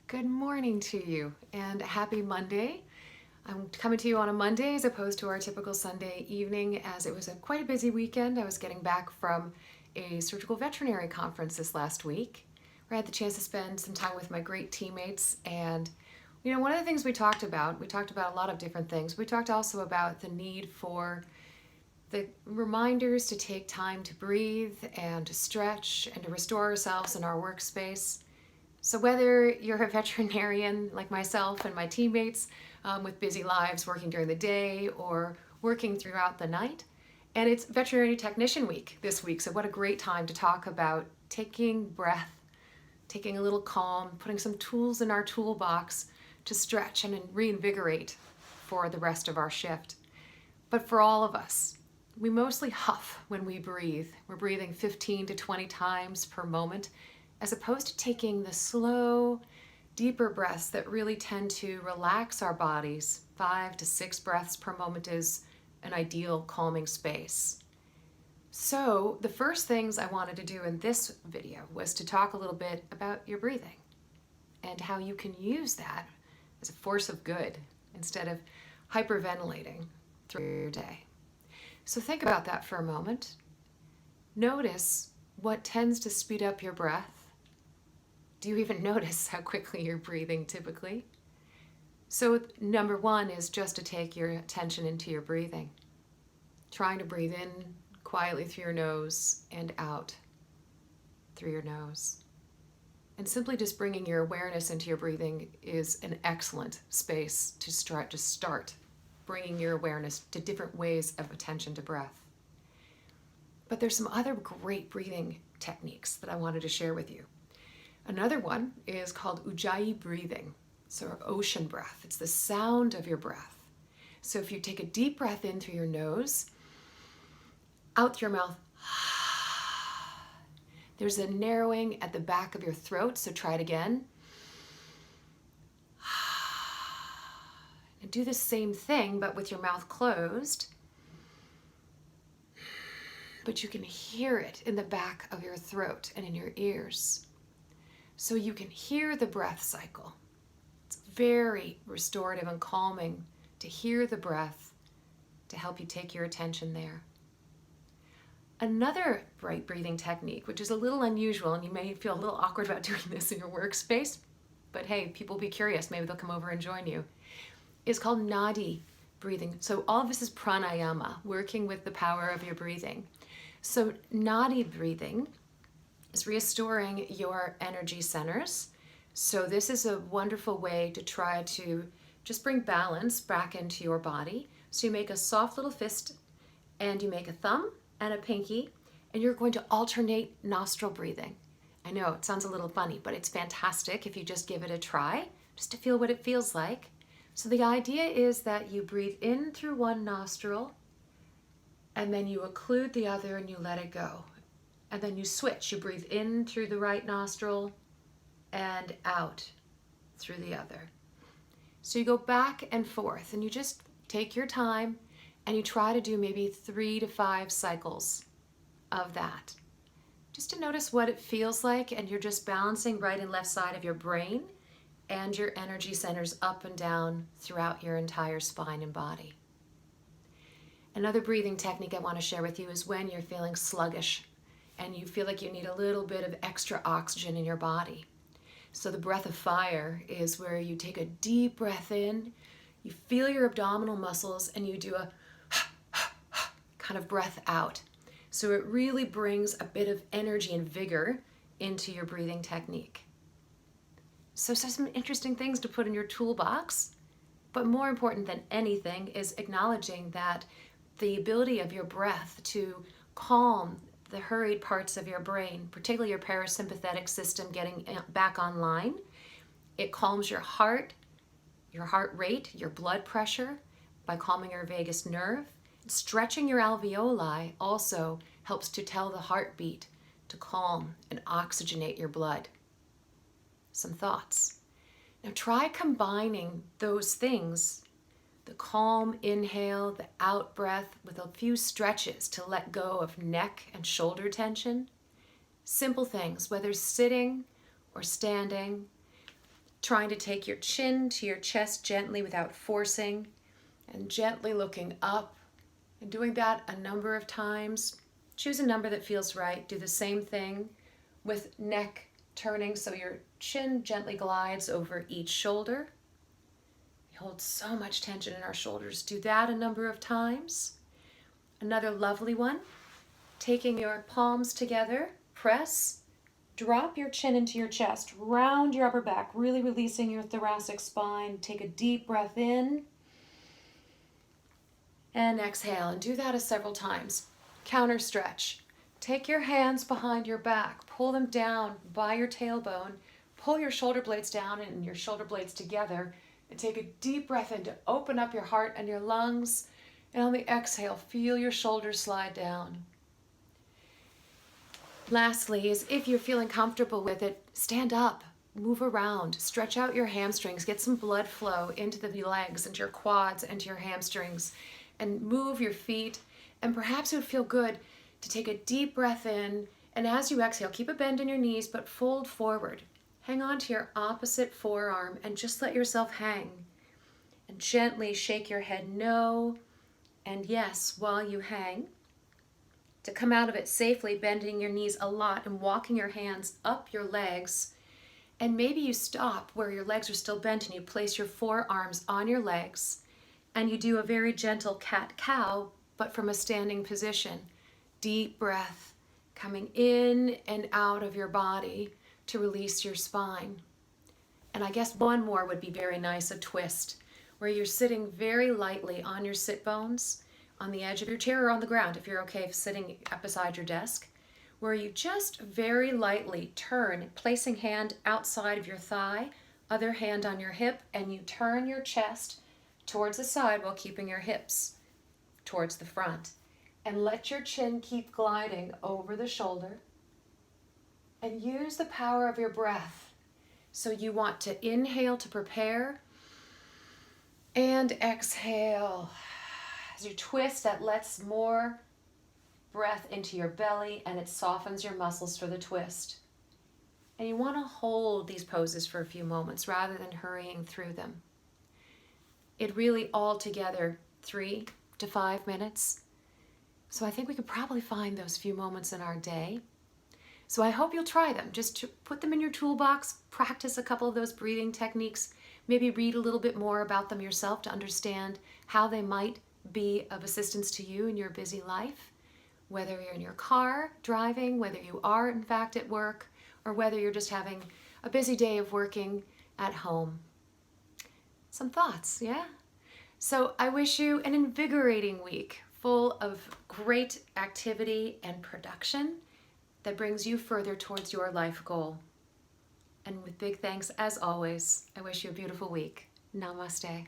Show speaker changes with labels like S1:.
S1: Good morning to you and happy Monday. I'm coming to you on a Monday as opposed to our typical Sunday evening as it was quite a busy weekend. I was getting back from a surgical veterinary conference this last week where I had the chance to spend some time with my great teammates. And one of the things we talked about a lot of different things. We talked also about the need for the reminders to take time to breathe and to stretch and to restore ourselves in our workspace. So whether you're a veterinarian like myself and my teammates with busy lives working during the day or working throughout the night, and it's Veterinary Technician Week this week, so what a great time to talk about taking breath, taking a little calm, putting some tools in our toolbox to stretch and reinvigorate for the rest of our shift. But for all of us, we mostly huff when we breathe. We're breathing 15 to 20 times per moment, as opposed to taking the slow, deeper breaths that really tend to relax our bodies. 5 to 6 breaths per moment is an ideal calming space. So the first things I wanted to do in this video was to talk a little bit about your breathing and how you can use that as a force of good instead of hyperventilating through your day. So think about that for a moment. Notice what tends to speed up your breath. Do you even notice how quickly you're breathing typically? So number one is just to take your attention into your breathing. Trying to breathe in quietly through your nose and out through your nose. And simply just bringing your awareness into your breathing is an excellent space to start bringing your awareness to different ways of attention to breath. But there's some other great breathing techniques that I wanted to share with you. Another one is called Ujjayi breathing, so ocean breath. It's the sound of your breath. So if you take a deep breath in through your nose, out through your mouth, there's a narrowing at the back of your throat, so try it again. And do the same thing, but with your mouth closed. But you can hear it in the back of your throat and in your ears. So you can hear the breath cycle. It's very restorative and calming to hear the breath to help you take your attention there. Another bright breathing technique, which is a little unusual, and you may feel a little awkward about doing this in your workspace, but hey, people be curious, maybe they'll come over and join you, is called nadi breathing. So all of this is pranayama, working with the power of your breathing. So nadi breathing is restoring your energy centers. So this is a wonderful way to try to just bring balance back into your body. So you make a soft little fist and you make a thumb and a pinky, and you're going to alternate nostril breathing. I know it sounds a little funny, but it's fantastic if you just give it a try, just to feel what it feels like. So the idea is that you breathe in through one nostril and then you occlude the other and you let it go. And then you switch. You breathe in through the right nostril and out through the other. So you go back and forth and you just take your time and you try to do maybe 3 to 5 cycles of that. Just to notice what it feels like, and you're just balancing right and left side of your brain and your energy centers up and down throughout your entire spine and body. Another breathing technique I want to share with you is when you're feeling sluggish and you feel like you need a little bit of extra oxygen in your body. So the breath of fire is where you take a deep breath in, you feel your abdominal muscles, and you do a kind of breath out. So it really brings a bit of energy and vigor into your breathing technique. So some interesting things to put in your toolbox, but more important than anything is acknowledging that the ability of your breath to calm the hurried parts of your brain, particularly your parasympathetic system getting back online. It calms your heart rate, your blood pressure by calming your vagus nerve. Stretching your alveoli also helps to tell the heartbeat to calm and oxygenate your blood. Some thoughts. Now try combining those things, the calm inhale, the out breath, with a few stretches to let go of neck and shoulder tension. Simple things, whether sitting or standing. trying to take your chin to your chest gently without forcing, and gently looking up, and doing that a number of times. Choose a number that feels right. Do the same thing with neck turning so your chin gently glides over each shoulder. We hold so much tension in our shoulders. Do that a number of times. Another lovely one, taking your palms together, press, drop your chin into your chest, round your upper back, really releasing your thoracic spine. Take a deep breath in and exhale, and do that several times. Counter stretch. Take your hands behind your back, pull them down by your tailbone, pull your shoulder blades down and your shoulder blades together, and take a deep breath in to open up your heart and your lungs. And on the exhale, feel your shoulders slide down. Lastly, is if you're feeling comfortable with it, stand up, move around, stretch out your hamstrings, get some blood flow into the legs, into your quads, into your hamstrings, and move your feet. And perhaps it would feel good to take a deep breath in, and as you exhale, keep a bend in your knees, but fold forward. Hang on to your opposite forearm and just let yourself hang. And gently shake your head no and yes while you hang. To come out of it safely, bending your knees a lot and walking your hands up your legs. And maybe you stop where your legs are still bent and you place your forearms on your legs and you do a very gentle cat-cow, but from a standing position. Deep breath coming in and out of your body to release your spine. And I guess one more would be very nice, a twist, where you're sitting very lightly on your sit bones, on the edge of your chair or on the ground if you're okay sitting up beside your desk, where you just very lightly turn, placing hand outside of your thigh, other hand on your hip, and you turn your chest towards the side while keeping your hips towards the front. And let your chin keep gliding over the shoulder. And use the power of your breath. So you want to inhale to prepare and exhale. As you twist, that lets more breath into your belly and it softens your muscles for the twist. And you want to hold these poses for a few moments rather than hurrying through them. It really all together 3 to 5 minutes. So I think we could probably find those few moments in our day. So I hope you'll try them. Just to put them in your toolbox, practice a couple of those breathing techniques, maybe read a little bit more about them yourself to understand how they might be of assistance to you in your busy life, whether you're in your car driving, whether you are in fact at work, or whether you're just having a busy day of working at home. Some thoughts, yeah? So I wish you an invigorating week full of great activity and production that brings you further towards your life goal. And with big thanks, as always, I wish you a beautiful week. Namaste.